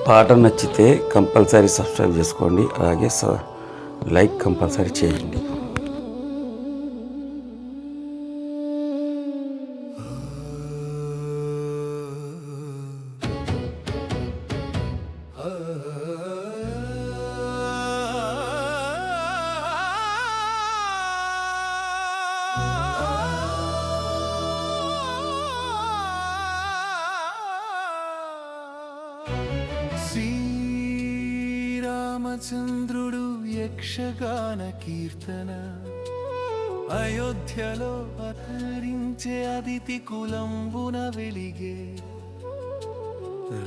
పాట నచ్చితే compulsory subscribe చేసుకోండి, అలాగే లైక్ కంపల్సరీ చేయండి. శ్రీరామచంద్రుడు యక్షగాన కీర్తన అయోధ్యలో అవతరించే అదితి కులంబున వెలిగే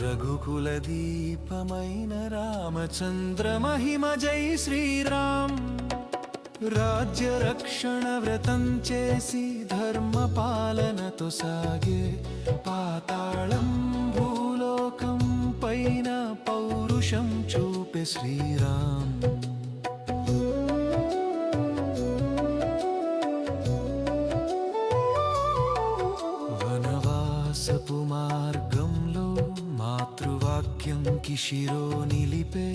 రఘుకుల దీపమైన రామచంద్ర మహిమ జై శ్రీరామ్. రాజ్య రక్షణ వ్రతం చేసి ధర్మ పాలనతో సాగే పాతాళం భూలోకం పైన పౌరుషం చూపే శ్రీరామ్. వనవాసపు మార్గంలో మాతృవాక్యం శిరో నిలిపే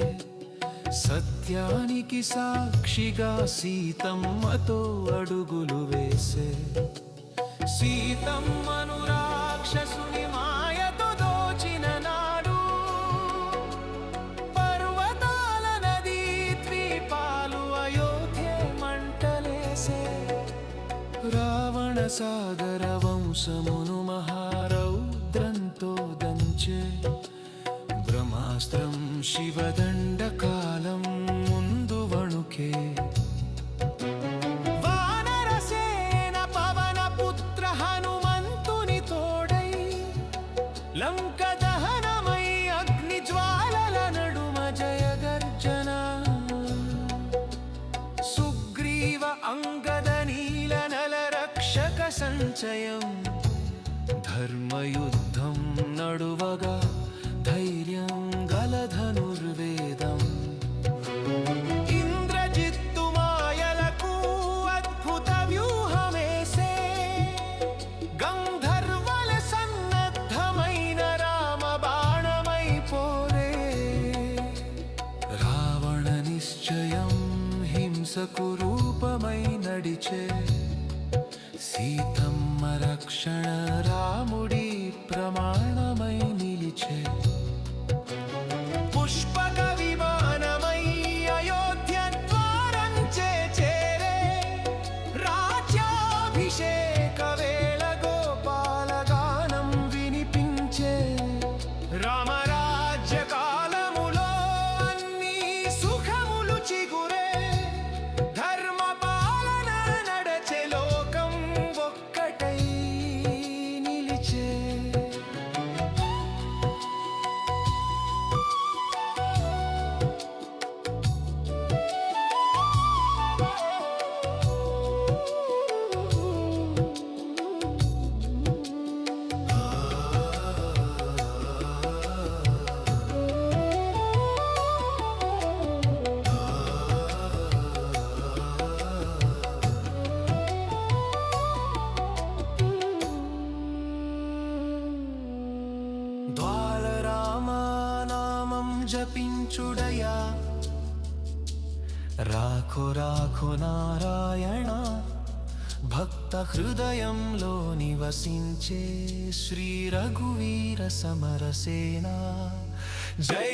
సత్యానికి సాక్షిగా సీతమ్మతో అడుగులు వేసే సీతమ్మను రాక్షసుని మాయతో దోచిన నాడు పర్వతాల నదీ ద్వీపాలు అయోధ్య మంటలేసే రావణ సాగర వంశమును మహారౌద్రంతో దంచే బ్రహ్మాస్త్రం శివదండకాలం ముందు వణుకే వానరసేన పవన పుత్ర హనుమంతుని తోడై లంక దహనమై అగ్ని జ్వాలల నడుమ జయ గర్జన సుగ్రీవ అంగద నీల నల రక్షక సంచయం ధర్మయుద్ధం నడువగా ధైర్యం గల ధనుర్వేదం ఇంద్రజిత్తు మాయలకు అద్భుత వ్యూహమేసే గంధర్వల సన్నద్ధమైన రామ బాణమై పోరే రావణ నిశ్చయం హింసకు రూపమై నడిచే సీతమ్మ రక్షణ రాముడి ప్రమాణమై నిలిచే పుష్పక విమానమై అయోధ్య ద్వారం చేరే రాజ్యాభిషేక వేళ గోపాలగానం వినిపించే రామరాజ్య కాలములో అన్ని సుఖములు చిగురే ధర్మ పాలన నడచే లోకం ఒక్కటై నిలిచే. ద్వారరామానామం జపించుడయా రాఖో రాఖో నారాయణ భక్త హృదయంలో నివసించే శ్రీ రఘువీర సమరసేన జై